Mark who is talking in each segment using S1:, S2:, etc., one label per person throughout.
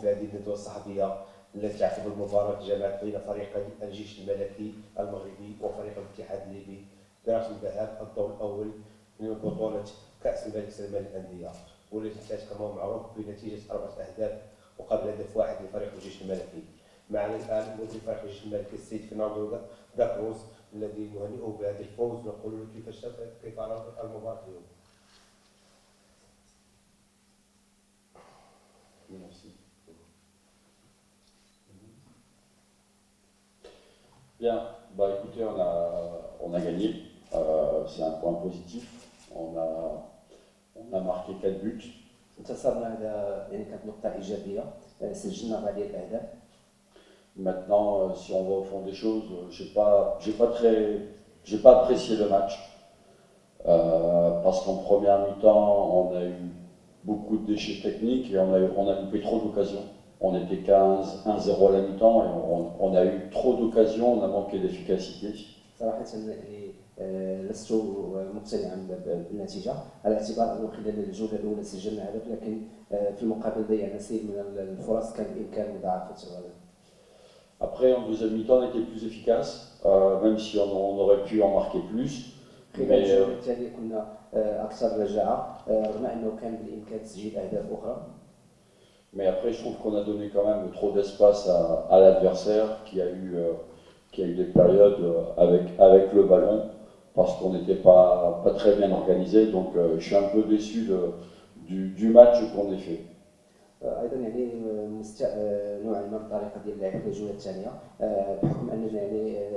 S1: في هذه الندوة الصحفية التي تعقب المباراة جمعت بين فريق الجيش الملكي المغربي وفريق الاتحاد الليبي برأس الذهاب الدور الأول من بطولة كأس الملك سلمان للأندية، والتي انتهت كما هو معروف بنتيجة 4 أهداف مقابل هدف واحد لفريق الجيش الملكي. معنا الآن مدير فريق الجيش الملكي السيد فرناندو داكروز الذي نهنئه بهذا الفوز ونقول له كيف أرى المباراة اليوم.
S2: Bien, bah écoutez, on a gagné, c'est un point positif. On a marqué 4 buts.
S3: انتصرنا، هذا يعني كانت نقطة إيجابية، سجلنا 4 ديال الأهداف.
S2: Maintenant, si on va au fond des choses, j'ai pas apprécié le match parce qu'en première mi-temps, on a eu beaucoup de déchets techniques et on a loupé trop d'occasions. On était 1-0 à la mi-temps et on a eu trop d'occasions, on a manqué d'efficacité.
S3: صراحة يعني لست مقتنعا بالنتيجة، على اعتبار أنه خلال الجولة الأولى سجلنا هدف، لكن في المقابل ضيعنا سير من الفرص كان بإمكان مضاعفتها.
S2: Après, en deuxième mi-temps, on était plus efficace, même si on aurait pu en marquer plus.
S3: خلال الجولة الثانية كنا أكثر رجاعة، رغم أنه كان بالإمكان تسجيل أهداف أخرى.
S2: Mais après, je trouve qu'on a donné quand même trop d'espace à l'adversaire qui a eu des périodes avec le ballon parce qu'on n'était pas très bien organisé. Donc, je suis un peu déçu du match qu'on a fait.
S3: ايضا يعني نوعا ما بطريقه ديال اللعب في الجوله الثانيه، بحكم اننا يعني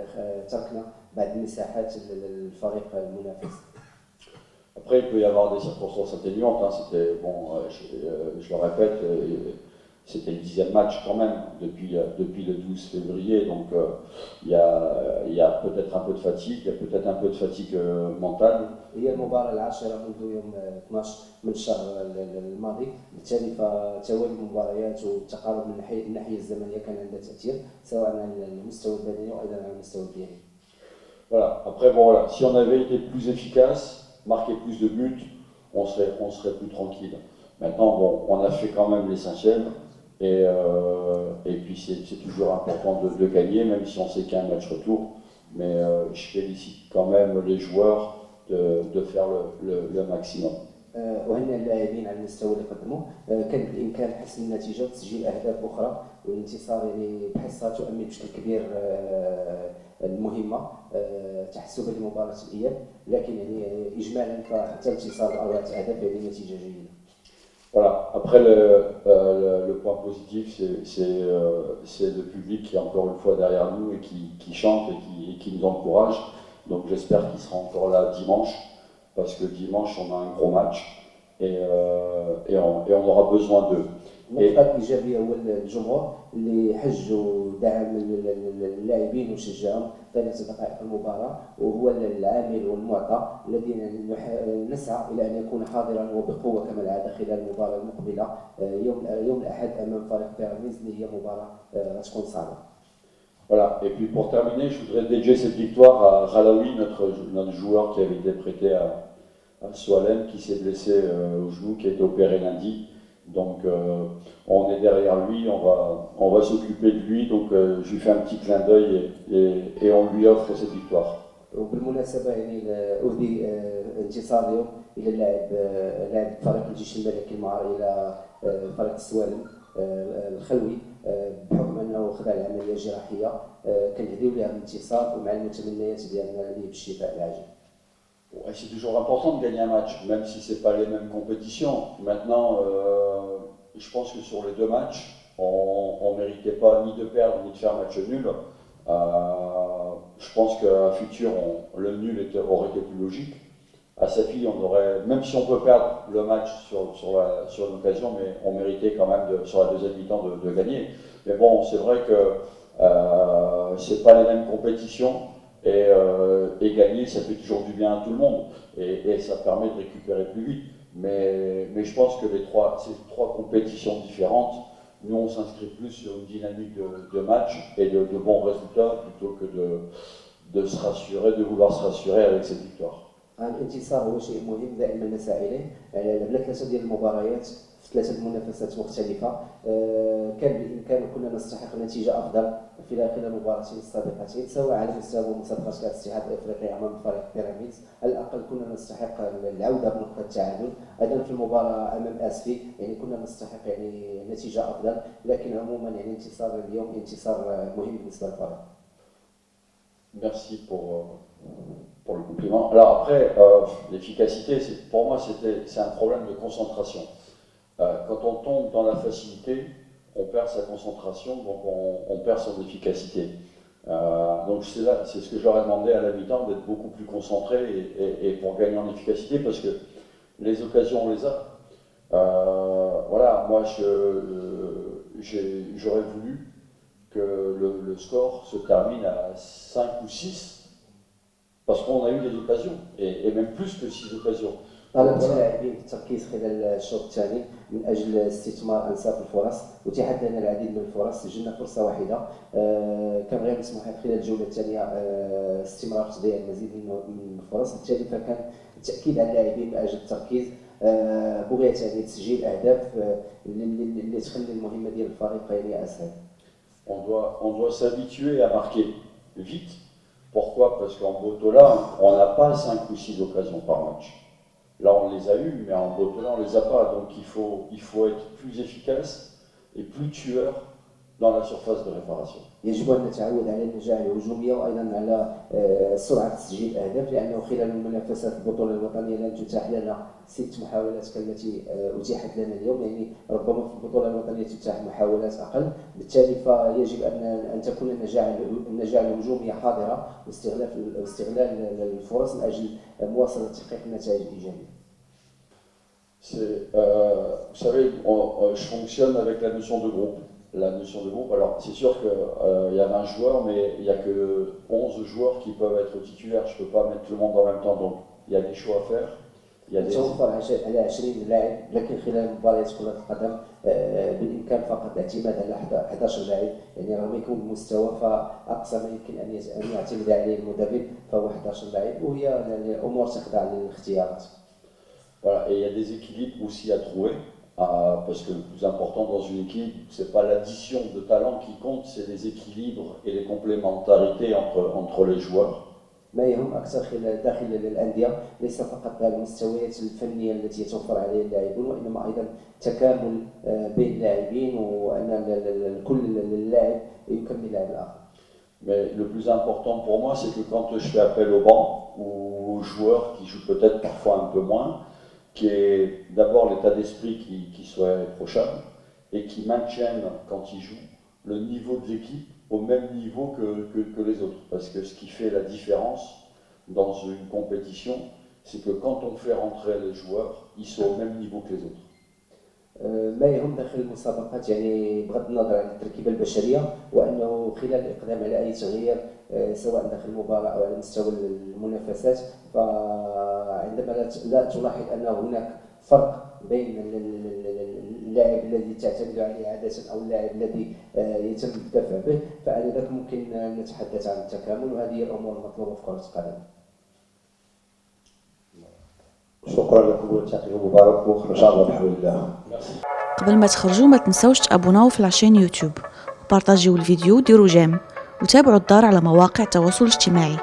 S3: تركنا بعض المساحات للفريق المنافس.
S2: Après, il peut y avoir des circonstances atténuantes. Hein. C'était, bon, je le répète, c'était le 10e match quand même depuis le 12 février. Donc, il y a peut-être un peu de fatigue, il y a peut-être un peu de fatigue mentale.
S3: هي المباراة العاشرة منذ يوم 12 من الشهر الماضي، بالتالي فتوالي المباريات والتقارب من الناحية الزمنية كان عندها تأثير سواء على المستوى البدني وأيضا على المستوى الذهني.
S2: Voilà. Après, bon, voilà. Si on avait été plus efficace, marqué plus de buts, on serait plus tranquille. Maintenant, bon, on a fait quand même l'essentiel et puis c'est toujours important de gagner, même si on sait qu'il y a un match retour. Mais je félicite quand même les joueurs de faire le maximum.
S3: وهنا اللاعبين على المستوى اللي قدموه، كان بالامكان حسم النتيجه وتسجيل اهداف اخرى، والانتصار يعني بحصه تؤمن بشكل كبير المهمه تحسبا لمباراه الاياب، لكن يعني اجمالا فحتى الانتصار ب4 اهداف يعني نتيجه جيده.
S2: Voilà. Après, le point positif, c'est le public qui est encore une fois derrière nous et qui chante et qui nous encourage. Donc j'espère qu'il sera encore là dimanche, parce que dimanche on a un gros match et on aura besoin d'eux.
S3: النقطة الإيجابية هو الجمهور اللي حجوا دعم اللاعبين وشجعهم طيلة دقائق المباراة، وهو العامل والمعطى الذي نسعى إلى أن يكون حاضرا وبقوة كما العادة خلال المباراة المقبلة يوم الأحد أمام فريق بيراميدز اللي هي مباراة غتكون صعبة.
S2: Voilà. Et puis pour terminer, je voudrais dédier cette victoire à Ralaoui, notre joueur qui avait été prêté à Soalem, qui s'est blessé au genou, qui a été opéré lundi. Donc on est derrière lui, on va s'occuper de lui. Donc je lui fais un petit clin d'œil et on lui offre cette victoire.
S3: وبالمناسبة يعني أهدي انتصار اليوم إلى لاعب فريق الجيش الملكي المعار إلى فريق السوالم الخلوي، بحكم أنه خضع لعملية جراحية، كنهديو لها الانتصار ومع المتمنيات ديالنا ليه بالشفاء العاجل.
S2: Ouais, c'est toujours important de gagner un match, même si ce n'est pas les mêmes compétitions. Maintenant, je pense que sur les 2 matchs, on ne méritait pas ni de perdre ni de faire match nul. Je pense qu'à futur, le nul aurait été plus logique. À Safi, on aurait, même si on peut perdre le match sur une occasion, mais on méritait quand même sur la deuxième mi-temps de gagner. Mais bon, c'est vrai que ce n'est pas les mêmes compétitions. Et gagner, ça fait toujours du bien à tout le monde et ça permet de récupérer plus vite. Mais je pense que ces trois compétitions différentes, nous on s'inscrit plus sur une dynamique de match et de bons résultats plutôt que de se rassurer, de vouloir se rassurer avec cette victoire.
S3: الانتصار هو شيء مهم دائما نسعى اليه، يعني لعبنا 3 ديال المباريات في 3 منافسات مختلفه. كان بالامكان كنا نستحق نتيجه افضل في خلال المباراتين السابقتين، سواء على مستوى مسابقه كاس الاتحاد الافريقي امام فريق بيراميدز، على الاقل كنا نستحق العوده بنقطه التعادل. ايضا في المباراه امام اسفي يعني كنا نستحق يعني نتيجه افضل، لكن عموما يعني انتصار اليوم انتصار مهم بالنسبه للفريق.
S2: Merci pour le compliment. Alors après, l'efficacité, pour moi, c'est un problème de concentration. Quand on tombe dans la facilité, on perd sa concentration, donc on perd son efficacité. Donc c'est ce que je leur ai demandé à la mi-temps, d'être beaucoup plus concentré et pour gagner en efficacité, parce que les occasions, on les a. Voilà, moi j'aurais voulu que le score se termine à 5 ou 6, parce qu'on a eu des occasions, et même plus que 6 occasions.
S3: طالبت اللاعبين بالتركيز خلال الشوط الثاني من اجل استثمار انسب الفرص، وتيحت لنا العديد من الفرص، سجلنا فرصه واحده. كان غير مسموح خلال الجوله الثانيه استمرار تضييع المزيد من الفرص، بالتالي فكان التاكيد على اللاعبين من اجل التركيز، بغيه يعني تسجيل اهداف اللي تخلي المهمه ديال الفريق يعني اسهل.
S2: On doit s'habituer à marquer vite. Pourquoi? Parce qu'en Botola, on n'a pas 5 ou 6 occasions par match. Là, on les a eues, mais en Botola, on ne les a pas. Donc, il faut être plus efficace et plus tueur dans la surface de réparation.
S3: يجب أن نتعود على النجاح الهجومية وأيضا على سرعة تسجيل الأهداف، لأنه خلال المنافسات البطولة الوطنية لم تتاح لنا 6 محاولات كالتي أتيحت لنا اليوم، يعني ربما في البطولة الوطنية تتاح محاولات أقل، بالتالي فيجب أن تكون النجاح الهجومية حاضرة واستغلال الفرص من أجل مواصلة تحقيق النتائج الإيجابية.
S2: Vous savez, je fonctionne avec la notion de groupe. La notion de groupe, alors c'est sûr qu'il y a 20 joueurs, mais il n'y a que 11 joueurs qui peuvent être titulaires. Je ne peux pas mettre tout le monde en même temps, donc il y a des choix à faire.
S3: توفر على 20 لاعب، لكن خلال مباريات كرة القدم بالإمكان فقط الاعتماد على 11 لاعب، يعني رغم يكون المستوى فأقصى ما يمكن أن يعتمد عليه المدرب فهو 11 لاعب، وهي الأمور تخضع للاختيارات.
S2: Voilà, et il y a des équilibres aussi à trouver, parce que le plus important dans une équipe, c'est pas l'addition de talents qui compte, c'est les équilibres et les complémentarités entre les joueurs.
S3: ما يهم أكثر داخل الأندية ليس فقط المستويات الفنية التي يتوفر عليها اللاعبون، وإنما أيضا تكامل بين اللاعبين، وأن كل لاعب يكمل اللاعب الآخر.
S2: Mais le plus important pour moi, c'est que quand je fais appel au banc ou aux joueurs qui jouent peut-être parfois un peu moins, qui est d'abord l'état d'esprit qui soit irréprochable et qui maintienne quand ils jouent le niveau de l'équipe au même niveau que les autres. Parce que ce qui fait la différence dans une compétition, c'est que quand on fait rentrer les joueurs, ils sont au même niveau que les autres.
S3: ما يهم داخل المسابقات يعني بغض النظر عن التركيبة البشرية، وأنه خلال الإقدام على أي تغيير سواء داخل المباراة أو على مستوى المنافسات، فعندما لا تلاحظ أن هناك فرق بين اللاعب الذي تعتمد عليه عادة أو اللاعب الذي يتم الدفع به، فآنذاك ممكن نتحدث عن التكامل، وهذه هي الأمور المطلوبة في كرة القدم.
S1: شكرا لكم وتعطيكم مبارك وإن شاء الله بحول الله.
S4: قبل ما تخرجوا ما تنسوش تابوناو في العشان يوتيوب، وبارطاجيو الفيديو وديروا جيم، وتابعوا الدار على مواقع التواصل الاجتماعي.